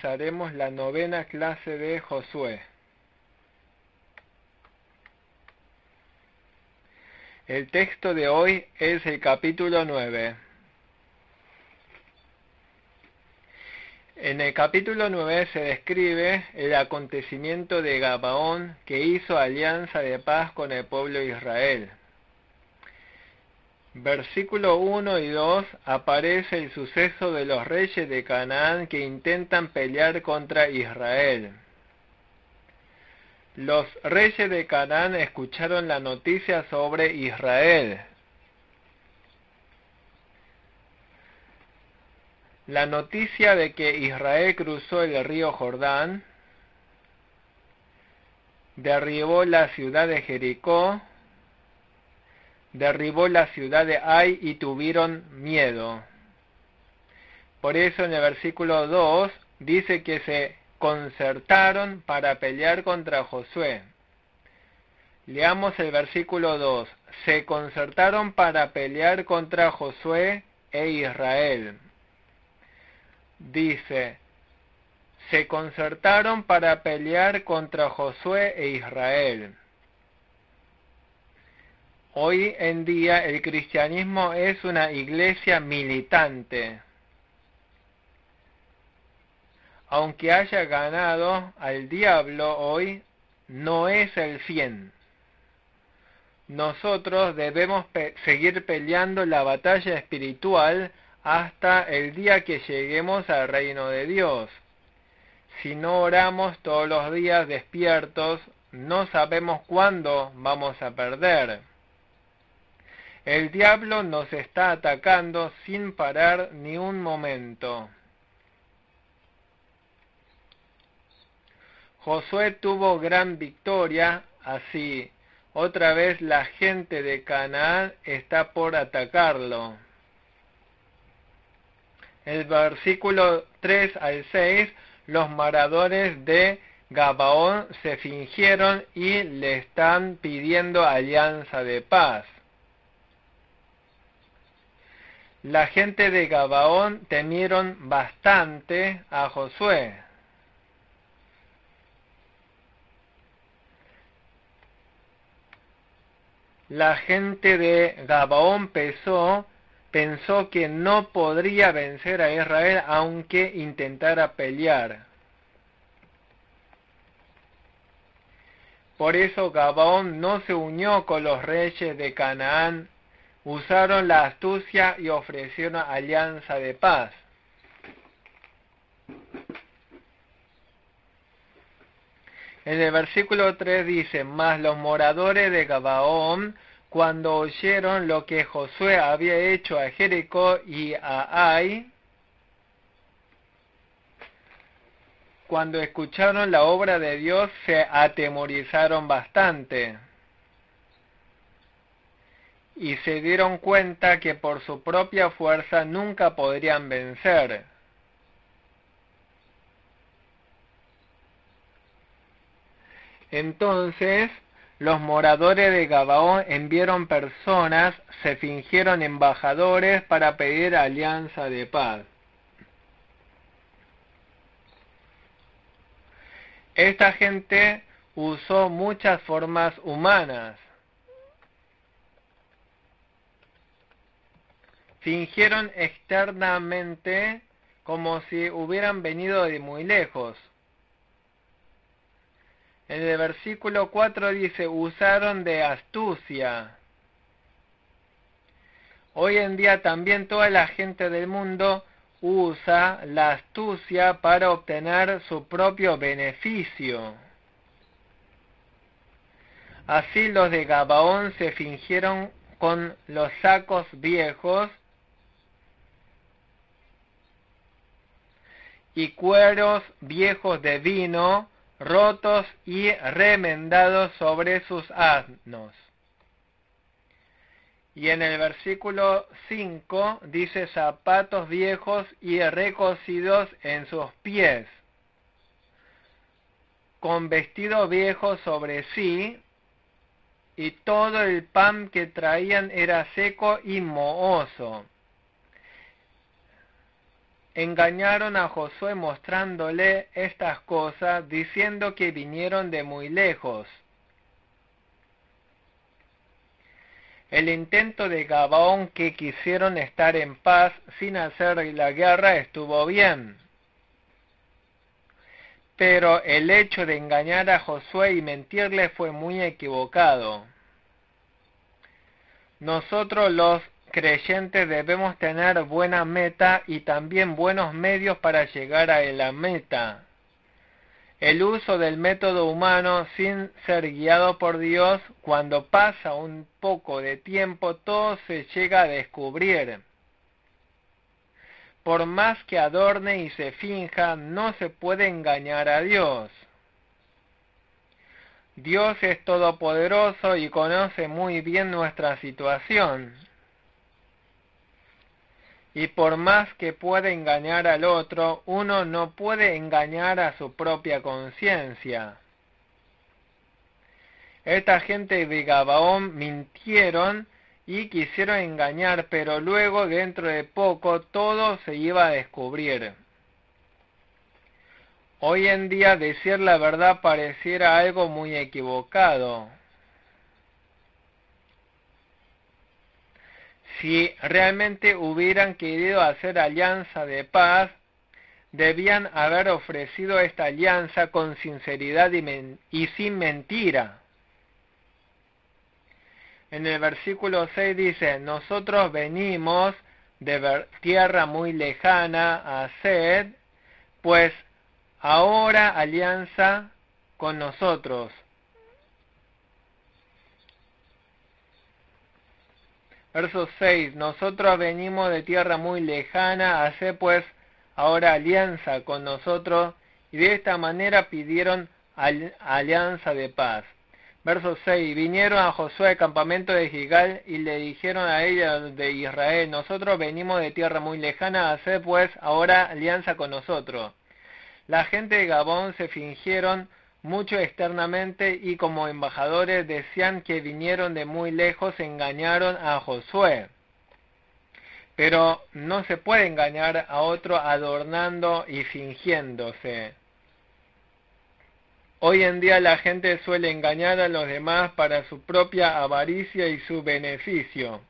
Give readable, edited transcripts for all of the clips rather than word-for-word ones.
realizaremos la 9ª clase de Josué. El texto de hoy es el capítulo 9. En el capítulo 9 se describe el acontecimiento de Gabaón, que hizo alianza de paz con el pueblo de Israel. Versículo 1 y 2 aparece el suceso de los reyes de Canaán que intentan pelear contra Israel. Los reyes de Canaán escucharon la noticia sobre Israel. La noticia de que Israel cruzó el río Jordán, derribó la ciudad de Jericó, derribó la ciudad de Ai y tuvieron miedo. Por eso en el versículo 2 dice que se concertaron para pelear contra Josué. Leamos el versículo 2. Se concertaron para pelear contra Josué e Israel. Dice, se concertaron para pelear contra Josué e Israel. Hoy en día el cristianismo es una iglesia militante. Aunque haya ganado al diablo hoy, no es el fin. Nosotros debemos seguir peleando la batalla espiritual hasta el día que lleguemos al reino de Dios. Si no oramos todos los días despiertos, no sabemos cuándo vamos a perder. El diablo nos está atacando sin parar ni un momento. Josué tuvo gran victoria, así, otra vez la gente de Canaán está por atacarlo. El versículo 3 al 6, los moradores de Gabaón se fingieron y le están pidiendo alianza de paz. La gente de Gabaón temieron bastante a Josué. La gente de Gabaón pensó que no podría vencer a Israel aunque intentara pelear. Por eso Gabaón no se unió con los reyes de Canaán, usaron la astucia y ofrecieron alianza de paz. En el versículo 3 dice, mas los moradores de Gabaón, cuando oyeron lo que Josué había hecho a Jericó y a Ai, cuando escucharon la obra de Dios, se atemorizaron bastante y se dieron cuenta que por su propia fuerza nunca podrían vencer. Entonces, los moradores de Gabaón enviaron personas, se fingieron embajadores para pedir alianza de paz. Esta gente usó muchas formas humanas. Fingieron externamente como si hubieran venido de muy lejos. En el versículo 4 dice, usaron de astucia. Hoy en día también toda la gente del mundo usa la astucia para obtener su propio beneficio. Así los de Gabaón se fingieron con los sacos viejos y cueros viejos de vino, rotos y remendados sobre sus asnos. Y en el versículo 5 dice zapatos viejos y recocidos en sus pies, con vestido viejo sobre sí, y todo el pan que traían era seco y mohoso. engañaron a Josué mostrándole estas cosas, diciendo que vinieron de muy lejos. El intento de Gabaón, que quisieron estar en paz sin hacer la guerra, estuvo bien. Pero el hecho de engañar a Josué y mentirle fue muy equivocado. Nosotros los creyentes debemos tener buena meta y también buenos medios para llegar a la meta. El uso del método humano sin ser guiado por Dios, cuando pasa un poco de tiempo, todo se llega a descubrir. Por más que adorne y se finja, no se puede engañar a Dios. Dios es todopoderoso y conoce muy bien nuestra situación. Y por más que pueda engañar al otro, uno no puede engañar a su propia conciencia. Esta gente de Gabaón mintieron y quisieron engañar, pero luego, dentro de poco, todo se iba a descubrir. Hoy en día decir la verdad pareciera algo muy equivocado. Si realmente hubieran querido hacer alianza de paz, debían haber ofrecido esta alianza con sinceridad y sin mentira. En el versículo 6 dice, nosotros venimos de tierra muy lejana a hacer, pues ahora alianza con nosotros. Verso 6, nosotros venimos de tierra muy lejana, hace pues ahora alianza con nosotros, y de esta manera pidieron alianza de paz. Verso 6, vinieron a Josué al campamento de Gilgal y le dijeron a ellos de Israel, nosotros venimos de tierra muy lejana, hace pues ahora alianza con nosotros. La gente de Gabón se fingieron mucho externamente y como embajadores decían que vinieron de muy lejos, engañaron a Josué. Pero no se puede engañar a otro adornando y fingiéndose. Hoy en día la gente suele engañar a los demás para su propia avaricia y su beneficio.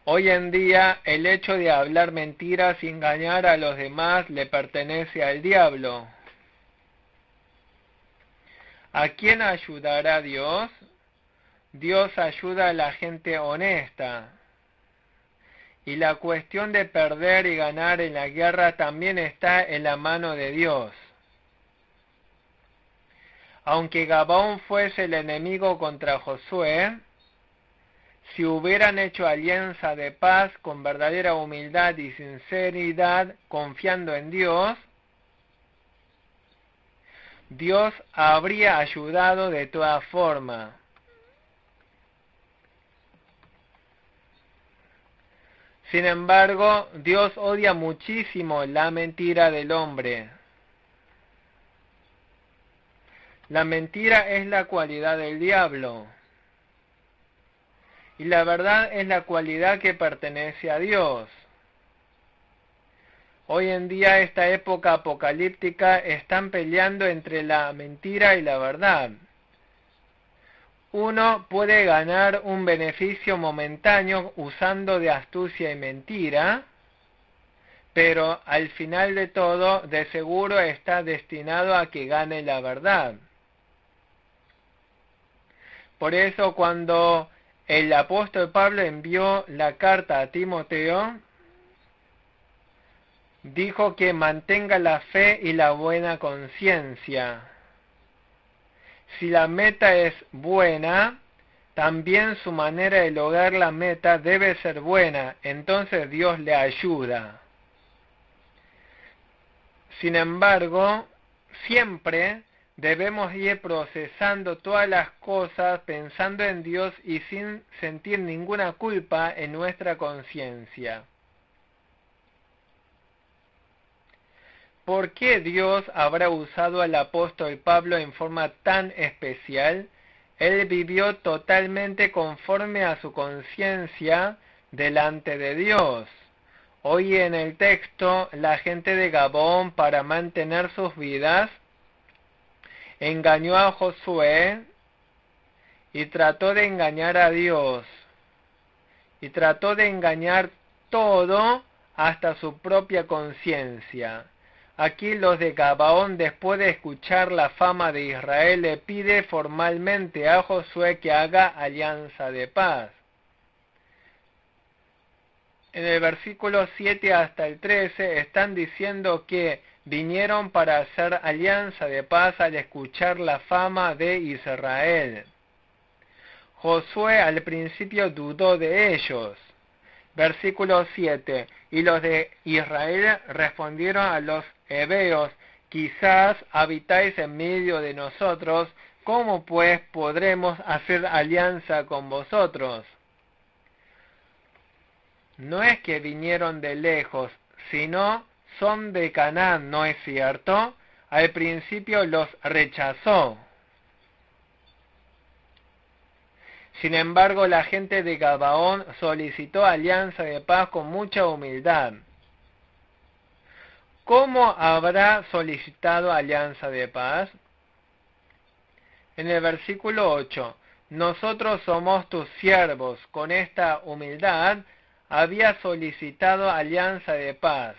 Hoy en día el hecho de hablar mentiras y engañar a los demás le pertenece al diablo. ¿A quién ayudará Dios? Dios ayuda a la gente honesta. Y la cuestión de perder y ganar en la guerra también está en la mano de Dios. Aunque Gabaón fuese el enemigo contra Josué, si hubieran hecho alianza de paz con verdadera humildad y sinceridad, confiando en Dios, Dios habría ayudado de todas formas. Sin embargo, Dios odia muchísimo la mentira del hombre. La mentira es la cualidad del diablo. Y la verdad es la cualidad que pertenece a Dios. Hoy en día, esta época apocalíptica, están peleando entre la mentira y la verdad. Uno puede ganar un beneficio momentáneo usando de astucia y mentira, pero al final de todo, de seguro está destinado a que gane la verdad. Por eso, cuando el apóstol Pablo envió la carta a Timoteo, dijo que mantenga la fe y la buena conciencia. Si la meta es buena, también su manera de lograr la meta debe ser buena, entonces Dios le ayuda. Sin embargo, siempre debemos ir procesando todas las cosas pensando en Dios y sin sentir ninguna culpa en nuestra conciencia. ¿Por qué Dios habrá usado al apóstol Pablo en forma tan especial? Él vivió totalmente conforme a su conciencia delante de Dios. Hoy en el texto, la gente de Gabaón, para mantener sus vidas, engañó a Josué y trató de engañar a Dios. Y trató de engañar todo hasta su propia conciencia. Aquí los de Gabaón, después de escuchar la fama de Israel, le pide formalmente a Josué que haga alianza de paz. En el versículo 7 hasta el 13 están diciendo que vinieron para hacer alianza de paz al escuchar la fama de Israel. Josué al principio dudó de ellos. Versículo 7. Y los de Israel respondieron a los heveos: quizás habitáis en medio de nosotros, ¿cómo pues podremos hacer alianza con vosotros? No es que vinieron de lejos, sino son de Canaán, ¿no es cierto? Al principio los rechazó. Sin embargo, la gente de Gabaón solicitó alianza de paz con mucha humildad. ¿Cómo habrá solicitado alianza de paz? En el versículo 8, nosotros somos tus siervos. Con esta humildad había solicitado alianza de paz.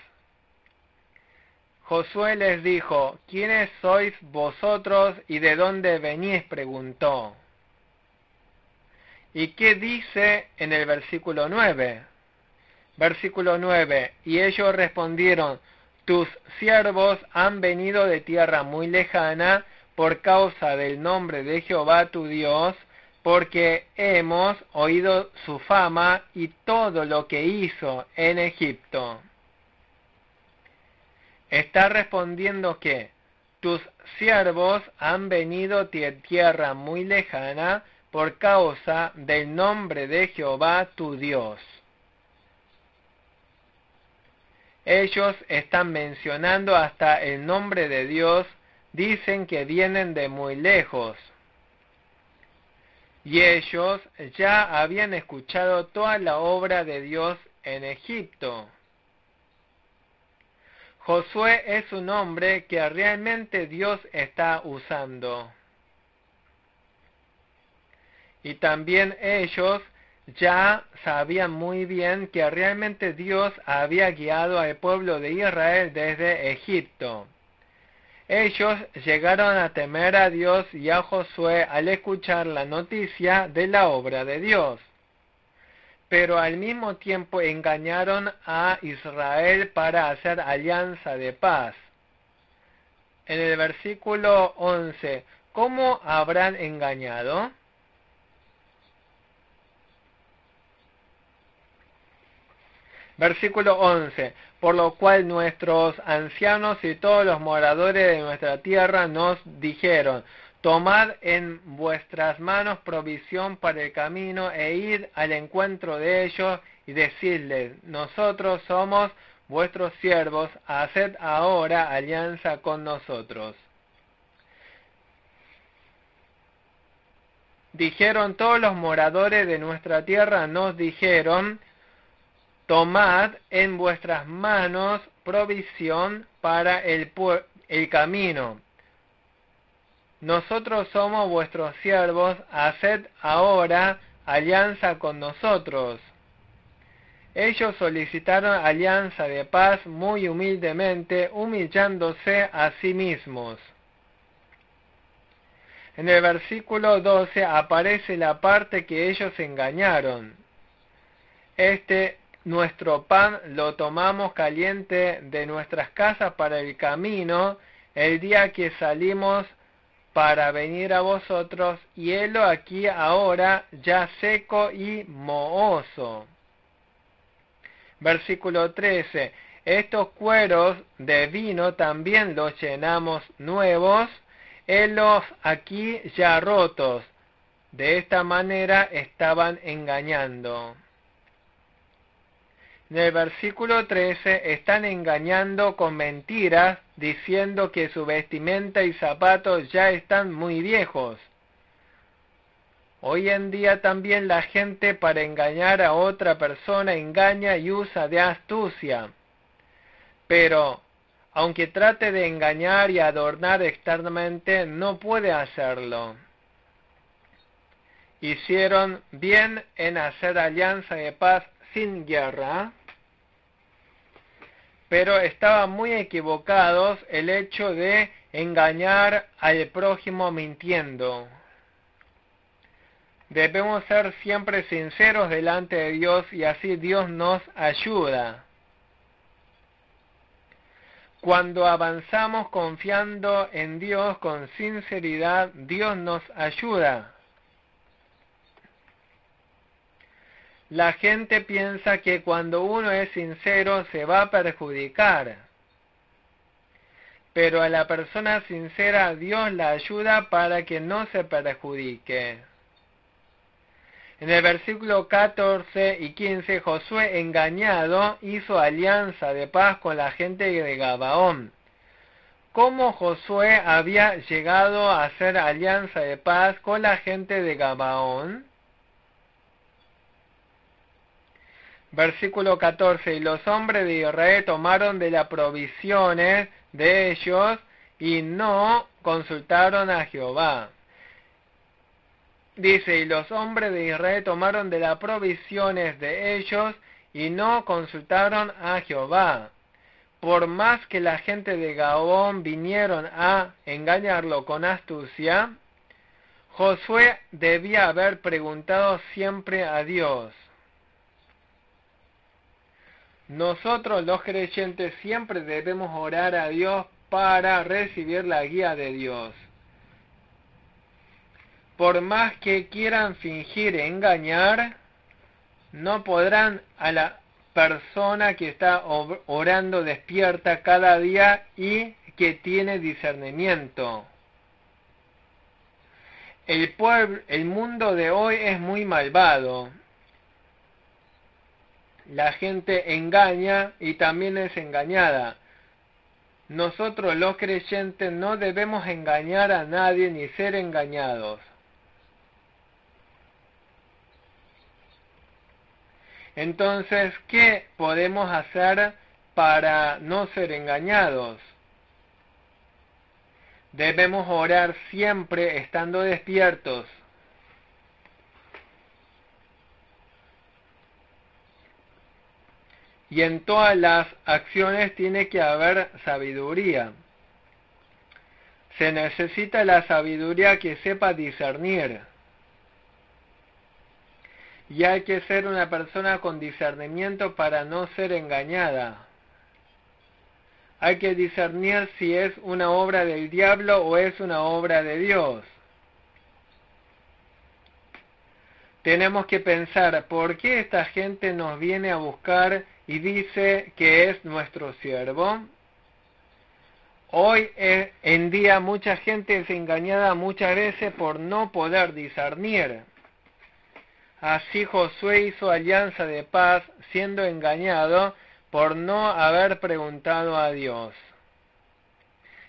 Josué les dijo: ¿quiénes sois vosotros y de dónde venís?, preguntó. ¿Y qué dice en el versículo 9? Versículo 9, y ellos respondieron: tus siervos han venido de tierra muy lejana por causa del nombre de Jehová tu Dios, porque hemos oído su fama y todo lo que hizo en Egipto. Está respondiendo que tus siervos han venido de tierra muy lejana por causa del nombre de Jehová tu Dios. Ellos están mencionando hasta el nombre de Dios, dicen que vienen de muy lejos. Y ellos ya habían escuchado toda la obra de Dios en Egipto. Josué es un hombre que realmente Dios está usando. Y también ellos ya sabían muy bien que realmente Dios había guiado al pueblo de Israel desde Egipto. Ellos llegaron a temer a Dios y a Josué al escuchar la noticia de la obra de Dios. Pero al mismo tiempo engañaron a Israel para hacer alianza de paz. En el versículo 11, ¿cómo habrán engañado? Versículo 11, por lo cual nuestros ancianos y todos los moradores de nuestra tierra nos dijeron: tomad en vuestras manos provisión para el camino e id al encuentro de ellos y decidles: nosotros somos vuestros siervos, haced ahora alianza con nosotros. Dijeron todos los moradores de nuestra tierra, nos dijeron: tomad en vuestras manos provisión para el camino. Nosotros somos vuestros siervos, haced ahora alianza con nosotros. Ellos solicitaron alianza de paz muy humildemente, humillándose a sí mismos. En el versículo 12 aparece la parte que ellos engañaron. Nuestro pan lo tomamos caliente de nuestras casas para el camino, el día que salimos para venir a vosotros, y helo aquí ahora ya seco y mohoso. Versículo 13. Estos cueros de vino también los llenamos nuevos, helos aquí ya rotos. De esta manera estaban engañando. En el versículo 13 están engañando con mentiras, diciendo que su vestimenta y zapatos ya están muy viejos. Hoy en día también la gente para engañar a otra persona engaña y usa de astucia. Pero, aunque trate de engañar y adornar externamente, no puede hacerlo. Hicieron bien en hacer alianza de paz sin guerra, pero estaban muy equivocados el hecho de engañar al prójimo mintiendo. Debemos ser siempre sinceros delante de Dios y así Dios nos ayuda. Cuando avanzamos confiando en Dios con sinceridad, Dios nos ayuda. La gente piensa que cuando uno es sincero se va a perjudicar. Pero a la persona sincera Dios la ayuda para que no se perjudique. En el versículo 14 y 15, Josué, engañado, hizo alianza de paz con la gente de Gabaón. ¿Cómo Josué había llegado a hacer alianza de paz con la gente de Gabaón? Versículo 14, y los hombres de Israel tomaron de las provisiones de ellos y no consultaron a Jehová. Dice, y los hombres de Israel tomaron de las provisiones de ellos y no consultaron a Jehová. Por más que la gente de Gabaón vinieron a engañarlo con astucia, Josué debía haber preguntado siempre a Dios. Nosotros los creyentes siempre debemos orar a Dios para recibir la guía de Dios. Por más que quieran fingir engañar, no podrán a la persona que está orando despierta cada día y que tiene discernimiento. El mundo de hoy es muy malvado. La gente engaña y también es engañada. Nosotros los creyentes no debemos engañar a nadie ni ser engañados. Entonces, ¿qué podemos hacer para no ser engañados? Debemos orar siempre estando despiertos. Y en todas las acciones tiene que haber sabiduría. Se necesita la sabiduría que sepa discernir. Y hay que ser una persona con discernimiento para no ser engañada. Hay que discernir si es una obra del diablo o es una obra de Dios. Tenemos que pensar, ¿por qué esta gente nos viene a buscar y dice que es nuestro siervo? Hoy en día mucha gente es engañada muchas veces por no poder discernir. Así Josué hizo alianza de paz siendo engañado por no haber preguntado a Dios.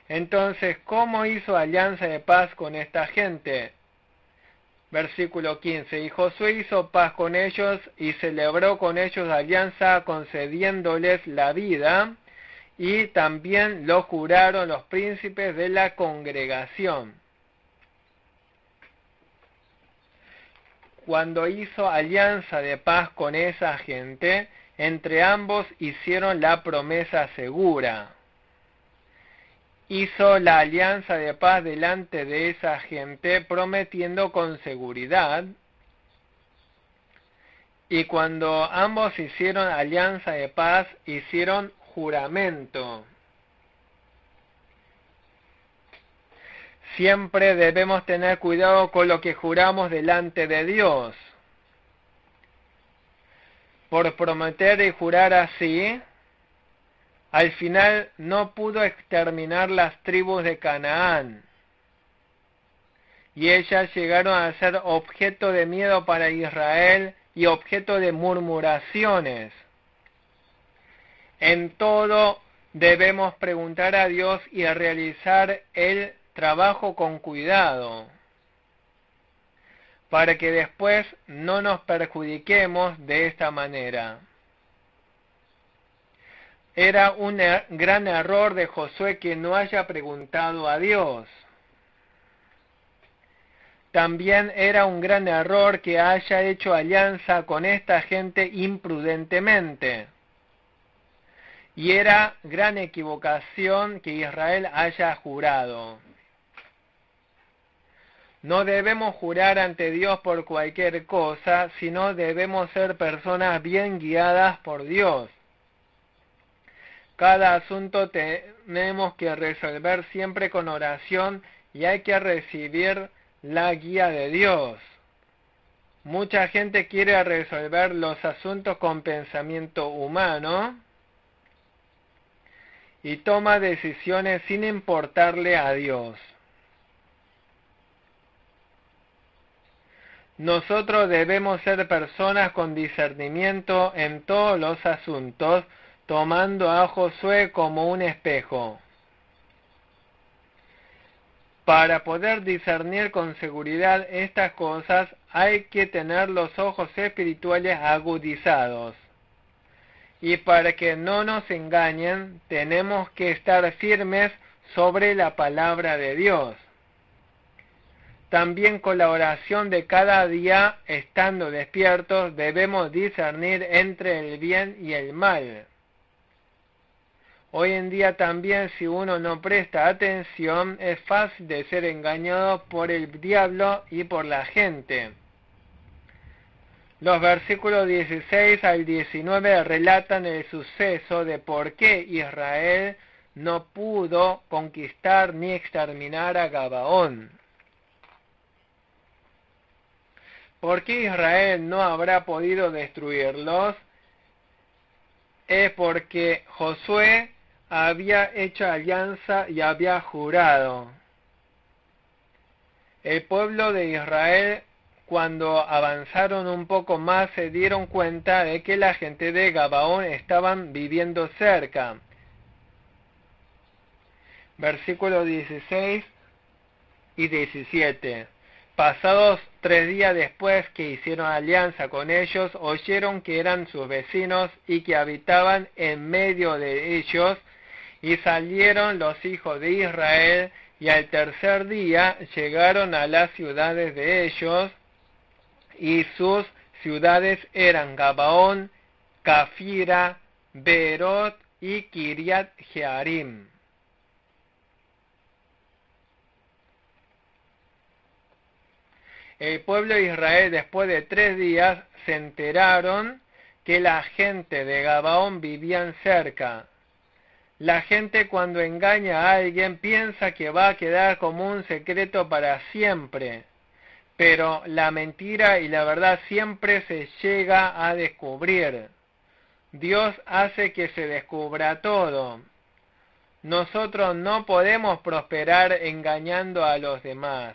Entonces, ¿cómo hizo alianza de paz con esta gente? Versículo 15, y Josué hizo paz con ellos y celebró con ellos alianza concediéndoles la vida, y también lo juraron los príncipes de la congregación. Cuando hizo alianza de paz con esa gente, entre ambos hicieron la promesa segura. Hizo la alianza de paz delante de esa gente, prometiendo con seguridad. Y cuando ambos hicieron alianza de paz, hicieron juramento. Siempre debemos tener cuidado con lo que juramos delante de Dios. Por prometer y jurar así, al final no pudo exterminar las tribus de Canaán. Y ellas llegaron a ser objeto de miedo para Israel y objeto de murmuraciones. En todo debemos preguntar a Dios y realizar el trabajo con cuidado, para que después no nos perjudiquemos de esta manera. Era un gran error de Josué que no haya preguntado a Dios. También era un gran error que haya hecho alianza con esta gente imprudentemente. Y era gran equivocación que Israel haya jurado. No debemos jurar ante Dios por cualquier cosa, sino debemos ser personas bien guiadas por Dios. Cada asunto tenemos que resolver siempre con oración y hay que recibir la guía de Dios. Mucha gente quiere resolver los asuntos con pensamiento humano y toma decisiones sin importarle a Dios. Nosotros debemos ser personas con discernimiento en todos los asuntos, tomando a Josué como un espejo. Para poder discernir con seguridad estas cosas, hay que tener los ojos espirituales agudizados. Y para que no nos engañen, tenemos que estar firmes sobre la palabra de Dios. También con la oración de cada día, estando despiertos, debemos discernir entre el bien y el mal. Hoy en día también, si uno no presta atención, es fácil de ser engañado por el diablo y por la gente. Los versículos 16 al 19 relatan el suceso de por qué Israel no pudo conquistar ni exterminar a Gabaón. ¿Por qué Israel no habrá podido destruirlos? Es porque Josué había hecho alianza y había jurado. El pueblo de Israel, cuando avanzaron un poco más, se dieron cuenta de que la gente de Gabaón estaban viviendo cerca. Versículos 16 y 17. Pasados 3 días después que hicieron alianza con ellos, oyeron que eran sus vecinos y que habitaban en medio de ellos, y salieron los hijos de Israel, y al tercer día llegaron a las ciudades de ellos, y sus ciudades eran Gabaón, Cafira, Beerot y Kiriat Jearim. El pueblo de Israel, después de 3 días, se enteraron que la gente de Gabaón vivían cerca. La gente, cuando engaña a alguien, piensa que va a quedar como un secreto para siempre, pero la mentira y la verdad siempre se llega a descubrir. Dios hace que se descubra todo. Nosotros no podemos prosperar engañando a los demás.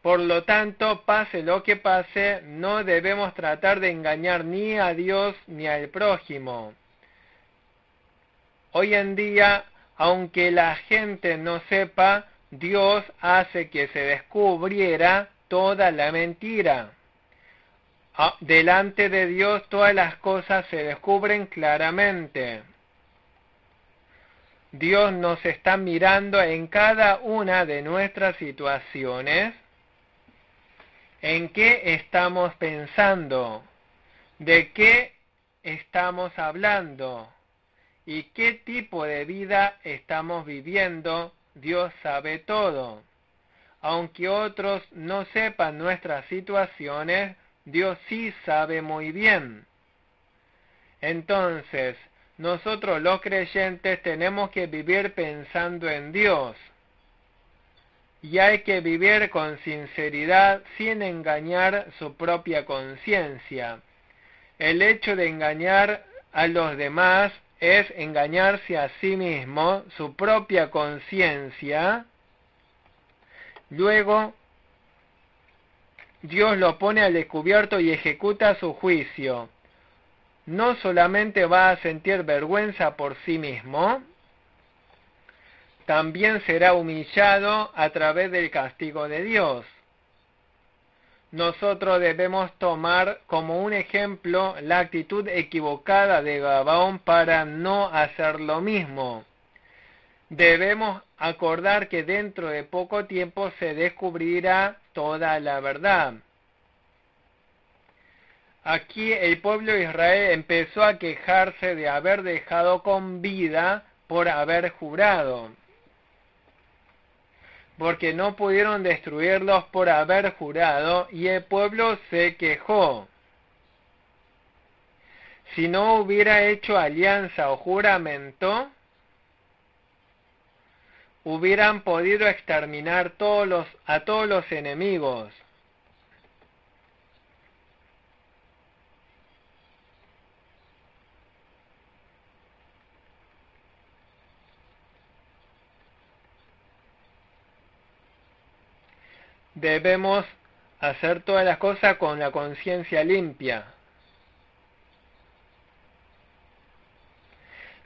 Por lo tanto, pase lo que pase, no debemos tratar de engañar ni a Dios ni al prójimo. Hoy en día, aunque la gente no sepa, Dios hace que se descubriera toda la mentira. Delante de Dios todas las cosas se descubren claramente. Dios nos está mirando en cada una de nuestras situaciones. ¿En qué estamos pensando? ¿De qué estamos hablando? ¿Y qué tipo de vida estamos viviendo? Dios sabe todo. Aunque otros no sepan nuestras situaciones, Dios sí sabe muy bien. Entonces, nosotros los creyentes tenemos que vivir pensando en Dios. Y hay que vivir con sinceridad sin engañar su propia conciencia. El hecho de engañar a los demás es engañarse a sí mismo, su propia conciencia. Luego, Dios lo pone al descubierto y ejecuta su juicio. No solamente va a sentir vergüenza por sí mismo, también será humillado a través del castigo de Dios. Nosotros debemos tomar como un ejemplo la actitud equivocada de Gabaón para no hacer lo mismo. Debemos acordar que dentro de poco tiempo se descubrirá toda la verdad. Aquí el pueblo de Israel empezó a quejarse de haber dejado con vida por haber jurado, porque no pudieron destruirlos por haber jurado, y el pueblo se quejó. Si no hubiera hecho alianza o juramento, hubieran podido exterminar a todos los enemigos. Debemos hacer todas las cosas con la conciencia limpia.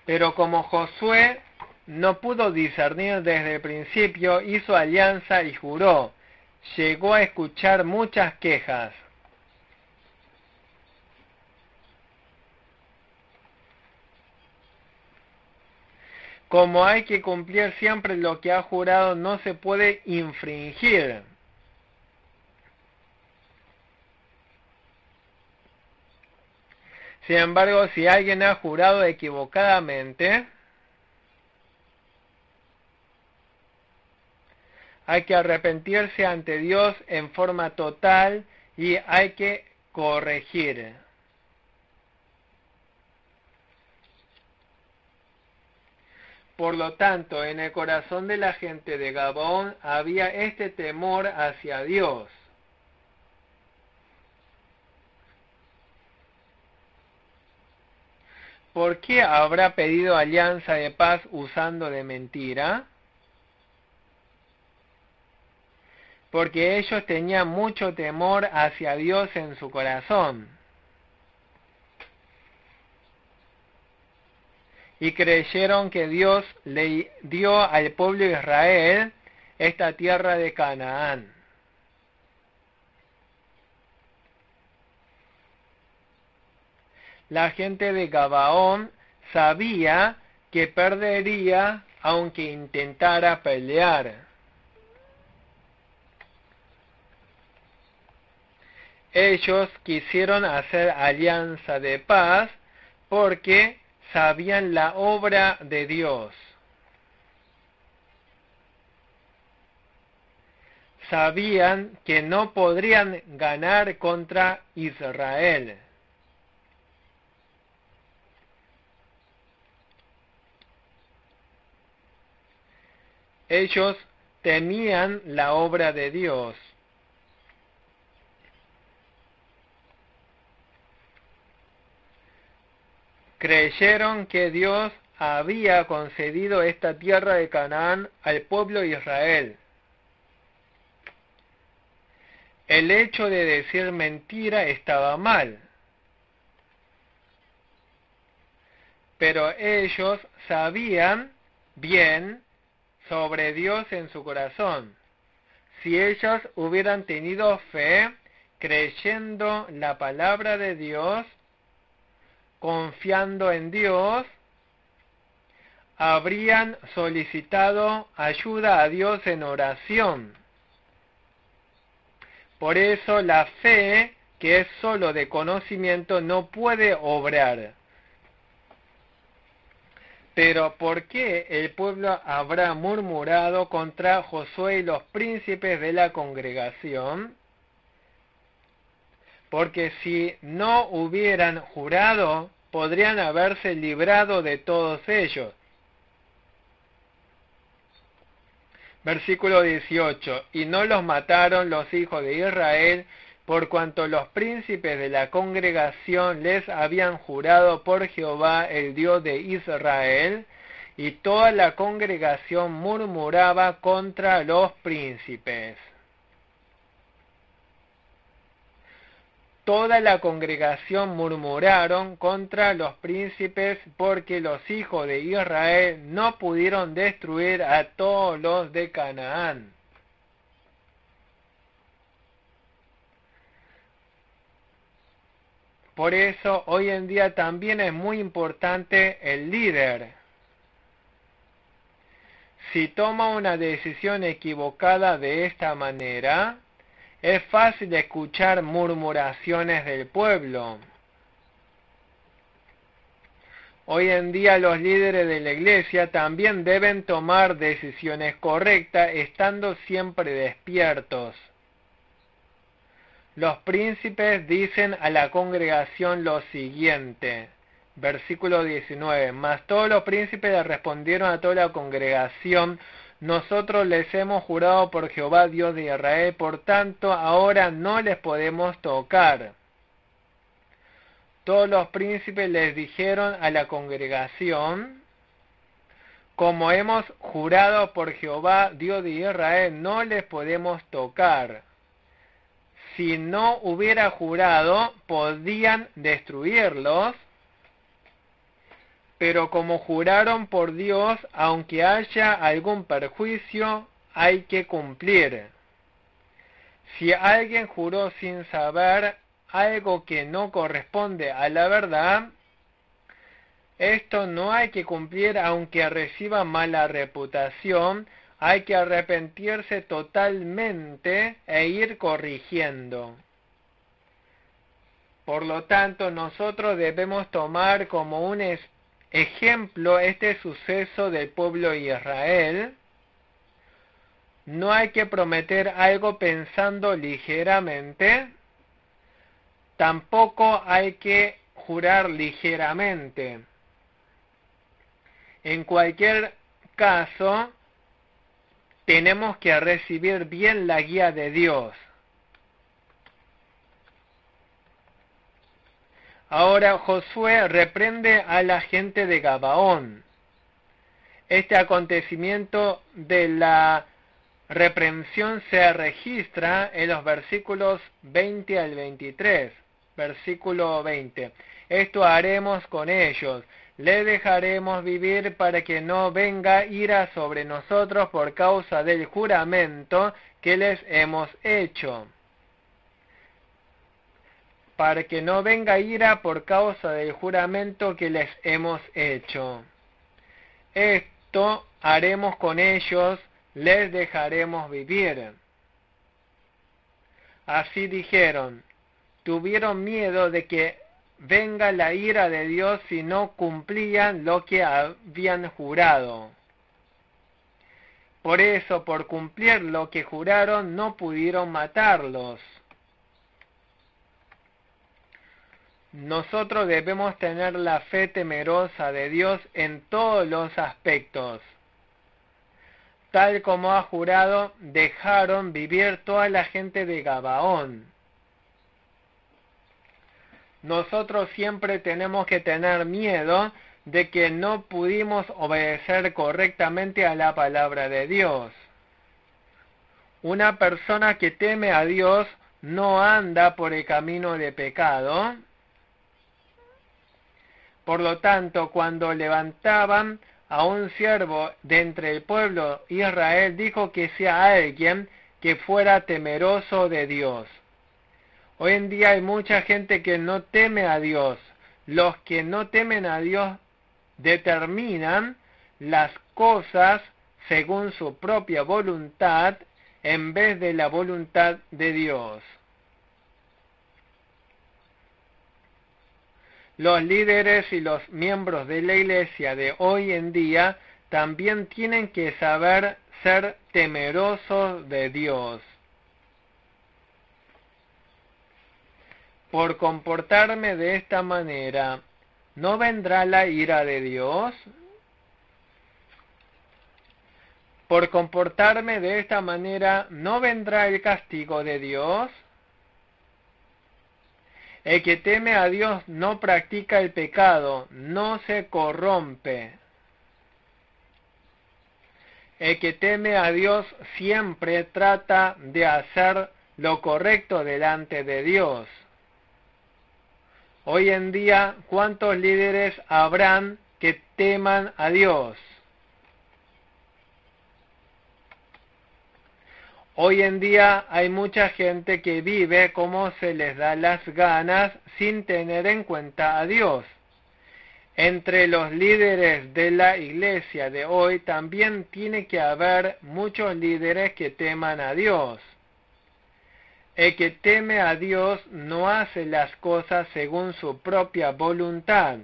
Pero como Josué no pudo discernir desde el principio, hizo alianza y juró. Llegó a escuchar muchas quejas. Como hay que cumplir siempre lo que ha jurado, no se puede infringir. Sin embargo, si alguien ha jurado equivocadamente, hay que arrepentirse ante Dios en forma total y hay que corregir. Por lo tanto, en el corazón de la gente de Gabaón había este temor hacia Dios. ¿Por qué habrá pedido alianza de paz usando de mentira? Porque ellos tenían mucho temor hacia Dios en su corazón. Y creyeron que Dios le dio al pueblo de Israel esta tierra de Canaán. La gente de Gabaón sabía que perdería aunque intentara pelear. Ellos quisieron hacer alianza de paz porque sabían la obra de Dios. Sabían que no podrían ganar contra Israel. Ellos temían la obra de Dios. Creyeron que Dios había concedido esta tierra de Canaán al pueblo de Israel. El hecho de decir mentira estaba mal, pero ellos sabían bien sobre Dios en su corazón. Si ellos hubieran tenido fe, creyendo la palabra de Dios, confiando en Dios, habrían solicitado ayuda a Dios en oración. Por eso la fe, que es solo de conocimiento, no puede obrar. Pero ¿por qué el pueblo habrá murmurado contra Josué y los príncipes de la congregación? Porque si no hubieran jurado, podrían haberse librado de todos ellos. Versículo 18. Y no los mataron los hijos de Israel, por cuanto los príncipes de la congregación les habían jurado por Jehová, el Dios de Israel, y toda la congregación murmuraba contra los príncipes. Toda la congregación murmuraron contra los príncipes porque los hijos de Israel no pudieron destruir a todos los de Canaán. Por eso hoy en día también es muy importante el líder. Si toma una decisión equivocada de esta manera, es fácil escuchar murmuraciones del pueblo. Hoy en día los líderes de la iglesia también deben tomar decisiones correctas, estando siempre despiertos. Los príncipes dicen a la congregación lo siguiente, versículo 19, mas todos los príncipes le respondieron a toda la congregación, nosotros les hemos jurado por Jehová Dios de Israel, por tanto ahora no les podemos tocar. Todos los príncipes les dijeron a la congregación, como hemos jurado por Jehová Dios de Israel, no les podemos tocar. Si no hubiera jurado, podían destruirlos, pero como juraron por Dios, aunque haya algún perjuicio, hay que cumplir. Si alguien juró sin saber algo que no corresponde a la verdad, esto no hay que cumplir aunque reciba mala reputación, hay que arrepentirse totalmente e ir corrigiendo. Por lo tanto, nosotros debemos tomar como un ejemplo este suceso del pueblo de Israel. No hay que prometer algo pensando ligeramente, tampoco hay que jurar ligeramente. En cualquier caso, tenemos que recibir bien la guía de Dios. Ahora Josué reprende a la gente de Gabaón. Este acontecimiento de la reprensión se registra en los versículos 20 al 23. Versículo 20. Esto haremos con ellos. Le dejaremos vivir para que no venga ira sobre nosotros por causa del juramento que les hemos hecho. Para que no venga ira por causa del juramento que les hemos hecho. Esto haremos con ellos, les dejaremos vivir. Así dijeron, tuvieron miedo de que venga la ira de Dios si no cumplían lo que habían jurado. Por eso, por cumplir lo que juraron, no pudieron matarlos. Nosotros debemos tener la fe temerosa de Dios en todos los aspectos. Tal como ha jurado, dejaron vivir toda la gente de Gabaón. Nosotros siempre tenemos que tener miedo de que no pudimos obedecer correctamente a la palabra de Dios. Una persona que teme a Dios no anda por el camino de pecado. Por lo tanto, cuando levantaban a un siervo de entre el pueblo Israel, dijo que sea alguien que fuera temeroso de Dios. Hoy en día hay mucha gente que no teme a Dios. Los que no temen a Dios determinan las cosas según su propia voluntad en vez de la voluntad de Dios. Los líderes y los miembros de la iglesia de hoy en día también tienen que saber ser temerosos de Dios. Por comportarme de esta manera, ¿no vendrá la ira de Dios? Por comportarme de esta manera, ¿no vendrá el castigo de Dios? El que teme a Dios no practica el pecado, no se corrompe. El que teme a Dios siempre trata de hacer lo correcto delante de Dios. Hoy en día, ¿cuántos líderes habrán que teman a Dios? Hoy en día hay mucha gente que vive como se les da las ganas sin tener en cuenta a Dios. Entre los líderes de la iglesia de hoy también tiene que haber muchos líderes que teman a Dios. El que teme a Dios no hace las cosas según su propia voluntad.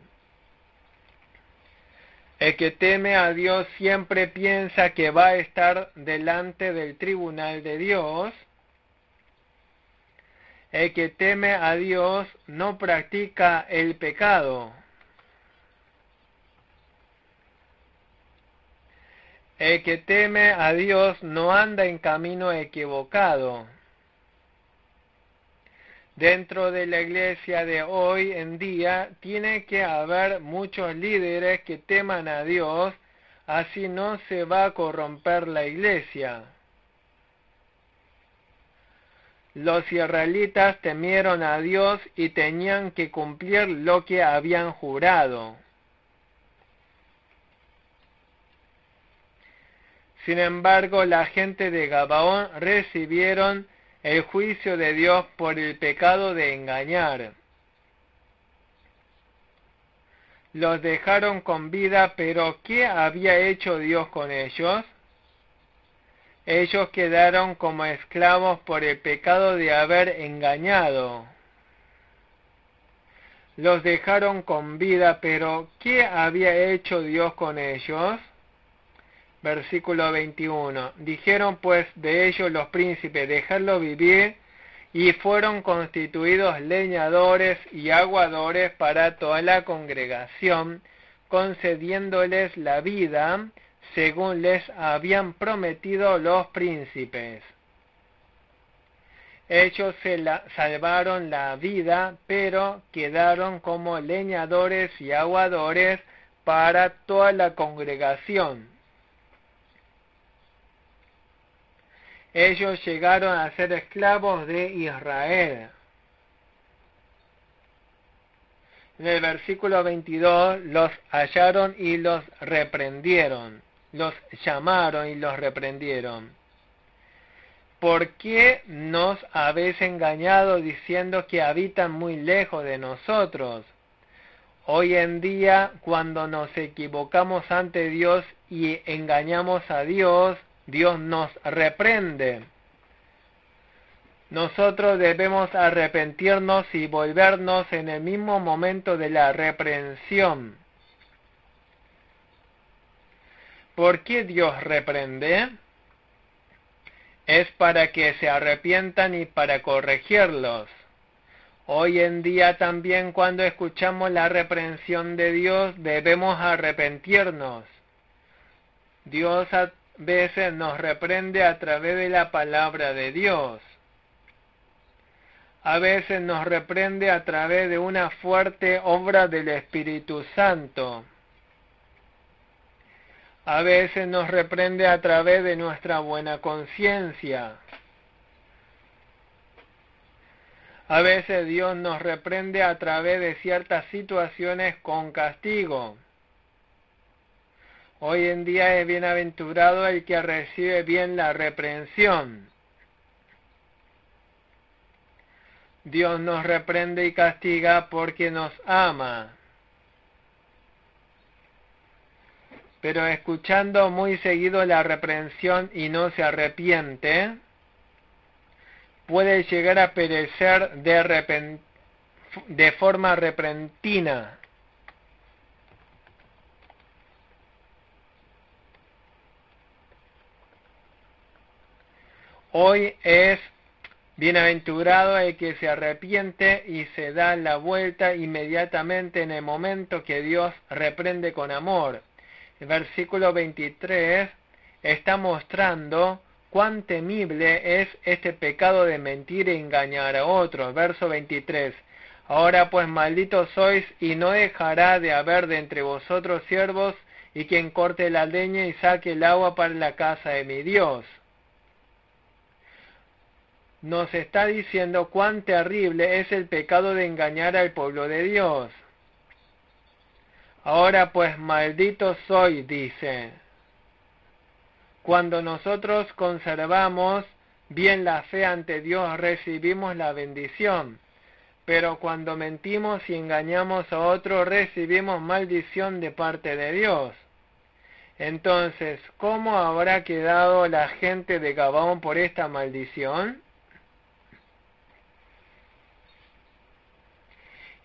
El que teme a Dios siempre piensa que va a estar delante del tribunal de Dios. El que teme a Dios no practica el pecado. El que teme a Dios no anda en camino equivocado. Dentro de la iglesia de hoy en día tiene que haber muchos líderes que teman a Dios, así no se va a corromper la iglesia. Los israelitas temieron a Dios y tenían que cumplir lo que habían jurado. Sin embargo, la gente de Gabaón recibieron el juicio de Dios por el pecado de engañar. Los dejaron con vida, pero ¿qué había hecho Dios con ellos? Ellos quedaron como esclavos por el pecado de haber engañado. Los dejaron con vida, pero ¿qué había hecho Dios con ellos? Versículo 21. Dijeron pues de ellos los príncipes, dejadlo vivir, y fueron constituidos leñadores y aguadores para toda la congregación, concediéndoles la vida, según les habían prometido los príncipes. Ellos salvaron la vida, pero quedaron como leñadores y aguadores para toda la congregación. Ellos llegaron a ser esclavos de Israel. En el versículo 22, los hallaron y los reprendieron. Los llamaron y los reprendieron. ¿Por qué nos habéis engañado diciendo que habitan muy lejos de nosotros? Hoy en día, cuando nos equivocamos ante Dios y engañamos a Dios, Dios nos reprende. Nosotros debemos arrepentirnos y volvernos en el mismo momento de la reprensión. ¿Por qué Dios reprende? Es para que se arrepientan y para corregirlos. Hoy en día también, cuando escuchamos la reprensión de Dios, debemos arrepentirnos. Dios a veces nos reprende a través de la palabra de Dios. A veces nos reprende a través de una fuerte obra del Espíritu Santo. A veces nos reprende a través de nuestra buena conciencia. A veces Dios nos reprende a través de ciertas situaciones con castigo. Hoy en día es bienaventurado el que recibe bien la reprensión. Dios nos reprende y castiga porque nos ama. Pero escuchando muy seguido la reprensión y no se arrepiente, puede llegar a perecer de forma repentina. Hoy es bienaventurado el que se arrepiente y se da la vuelta inmediatamente en el momento que Dios reprende con amor. El versículo 23 está mostrando cuán temible es este pecado de mentir e engañar a otros. Verso 23. Ahora pues malditos sois, y no dejará de haber de entre vosotros siervos, y quien corte la leña y saque el agua para la casa de mi Dios. nos está diciendo cuán terrible es el pecado de engañar al pueblo de Dios. Ahora pues maldito soy, dice. Cuando nosotros conservamos bien la fe ante Dios, recibimos la bendición. Pero cuando mentimos y engañamos a otro, recibimos maldición de parte de Dios. Entonces, ¿cómo habrá quedado la gente de Gabaón por esta maldición?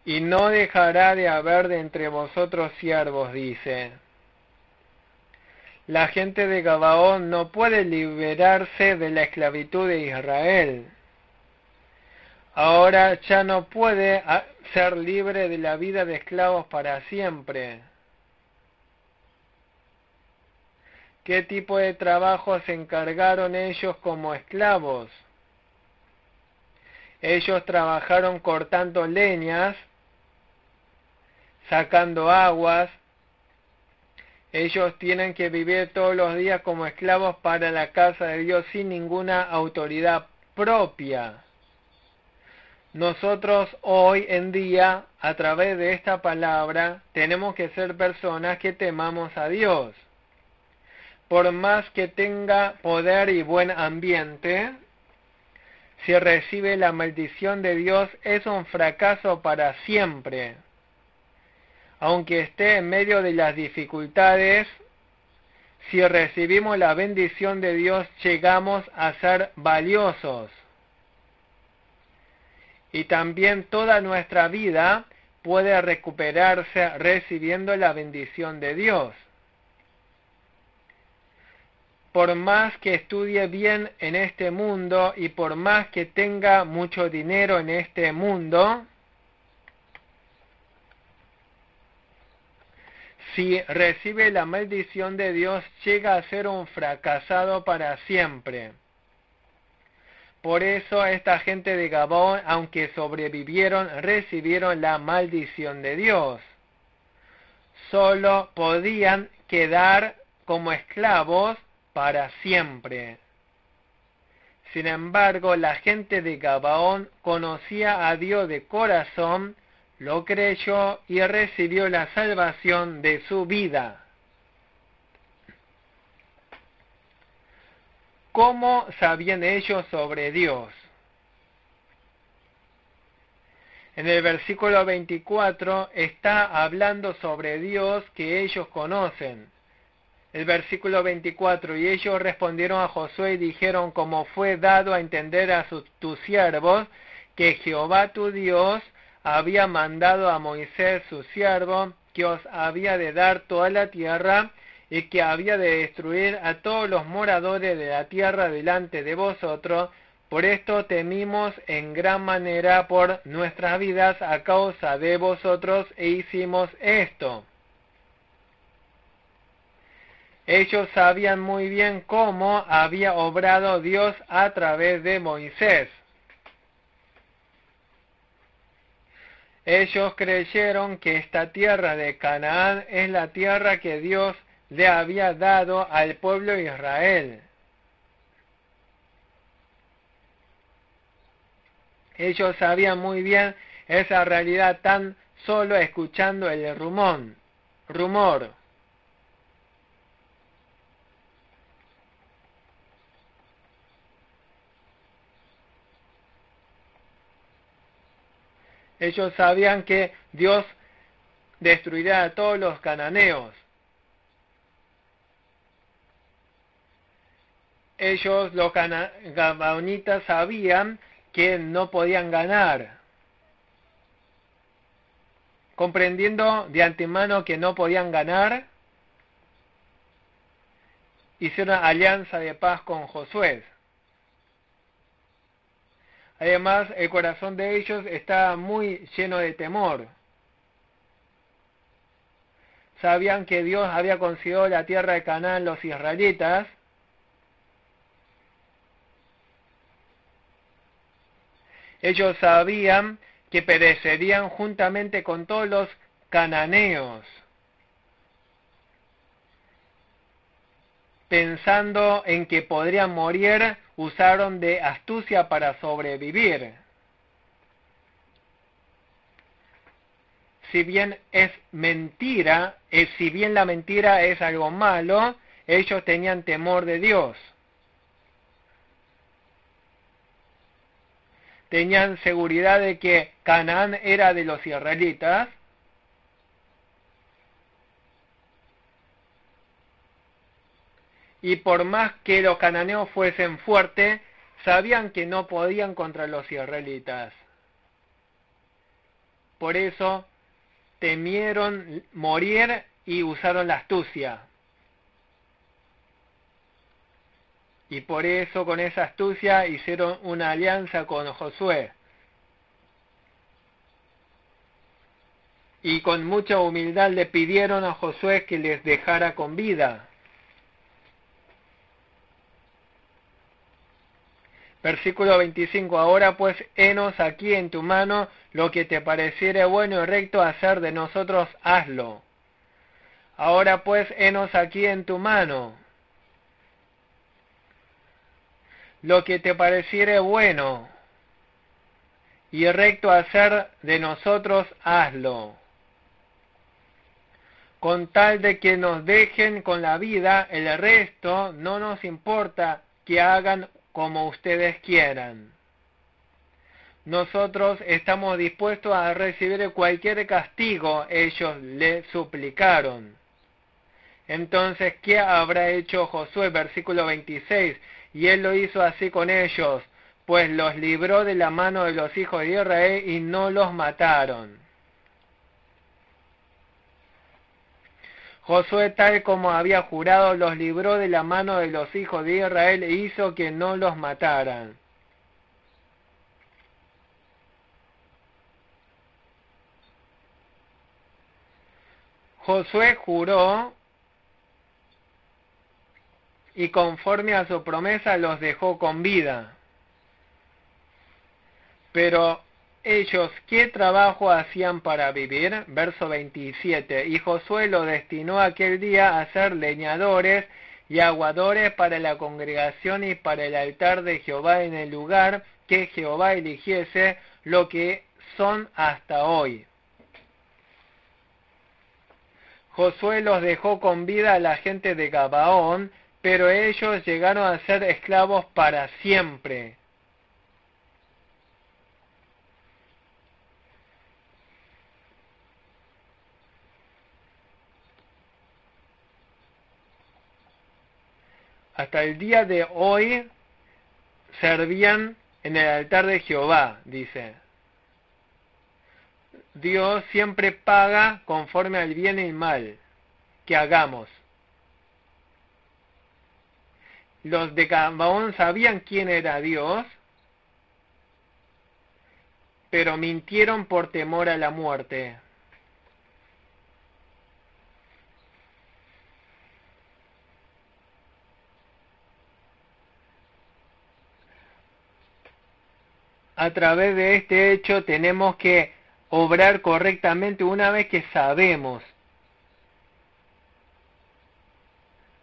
Y no dejará de haber de entre vosotros siervos, dice. La gente de Gabaón no puede liberarse de la esclavitud de Israel. Ahora ya no puede ser libre de la vida de esclavos para siempre. ¿Qué tipo de trabajo se encargaron ellos como esclavos? Ellos trabajaron cortando leñas, sacando aguas. Ellos tienen que vivir todos los días como esclavos para la casa de Dios sin ninguna autoridad propia. Nosotros hoy en día, a través de esta palabra, tenemos que ser personas que temamos a Dios. Por más que tenga poder y buen ambiente, si recibe la maldición de Dios, es un fracaso para siempre. Aunque esté en medio de las dificultades, si recibimos la bendición de Dios, llegamos a ser valiosos. Y también toda nuestra vida puede recuperarse recibiendo la bendición de Dios. Por más que estudie bien en este mundo y por más que tenga mucho dinero en este mundo, si recibe la maldición de Dios, llega a ser un fracasado para siempre. Por eso esta gente de Gabaón, aunque sobrevivieron, recibieron la maldición de Dios. Solo podían quedar como esclavos para siempre. Sin embargo, la gente de Gabaón conocía a Dios de corazón, lo creyó y recibió la salvación de su vida. ¿Cómo sabían ellos sobre Dios? En el versículo 24 está hablando sobre Dios que ellos conocen. El versículo 24, y ellos respondieron a Josué y dijeron, como fue dado a entender a tus siervos, que Jehová tu Dios había mandado a Moisés su siervo, que os había de dar toda la tierra, y que había de destruir a todos los moradores de la tierra delante de vosotros. Por esto temimos en gran manera por nuestras vidas a causa de vosotros, e hicimos esto. Ellos sabían muy bien cómo había obrado Dios a través de Moisés. Ellos creyeron que esta tierra de Canaán es la tierra que Dios le había dado al pueblo de Israel. Ellos sabían muy bien esa realidad tan solo escuchando el rumor. Ellos sabían que Dios destruirá a todos los cananeos. Ellos, los gabaonitas, sabían que no podían ganar. Comprendiendo de antemano que no podían ganar, hicieron una alianza de paz con Josué. Además, el corazón de ellos estaba muy lleno de temor. Sabían que Dios había concedido la tierra de Canaán a los israelitas. Ellos sabían que perecerían juntamente con todos los cananeos. pensando en que podrían morir, usaron de astucia para sobrevivir. Si bien es mentira, si bien la mentira es algo malo, ellos tenían temor de Dios. Tenían seguridad de que Canaán era de los israelitas. Y por más que los cananeos fuesen fuertes, sabían que no podían contra los israelitas. Por eso temieron morir y usaron la astucia. Y por eso con esa astucia hicieron una alianza con Josué. Y con mucha humildad le pidieron a Josué que les dejara con vida. Versículo 25. Ahora pues, henos aquí en tu mano, lo que te pareciere bueno y recto hacer de nosotros, hazlo. Ahora pues, henos aquí en tu mano, lo que te pareciere bueno y recto hacer de nosotros, hazlo. Con tal de que nos dejen con la vida, el resto no nos importa que hagan como ustedes quieran. Nosotros estamos dispuestos a recibir cualquier castigo, ellos le suplicaron. Entonces, ¿qué habrá hecho Josué? Versículo 26. Y él lo hizo así con ellos, pues los libró de la mano de los hijos de Israel y no los mataron. Josué, tal como había jurado, los libró de la mano de los hijos de Israel e hizo que no los mataran. Josué juró y conforme a su promesa los dejó con vida. Pero ellos, ¿qué trabajo hacían para vivir? Verso 27. Y Josué lo destinó aquel día a ser leñadores y aguadores para la congregación y para el altar de Jehová en el lugar que Jehová eligiese, lo que son hasta hoy. Josué los dejó con vida a la gente de Gabaón, pero ellos llegaron a ser esclavos para siempre. Hasta el día de hoy servían en el altar de Jehová, dice. Dios siempre paga conforme al bien y el mal que hagamos. Los de Gabaón sabían quién era Dios, pero mintieron por temor a la muerte. A través de este hecho tenemos que obrar correctamente una vez que sabemos.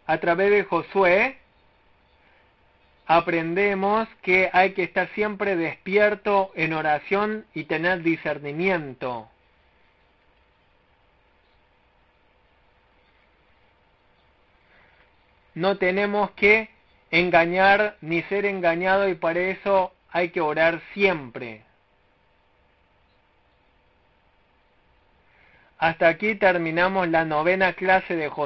A través de Josué aprendemos que hay que estar siempre despierto en oración y tener discernimiento. No tenemos que engañar ni ser engañados y para eso hay que orar siempre. Hasta aquí terminamos la 9ª clase de Josué.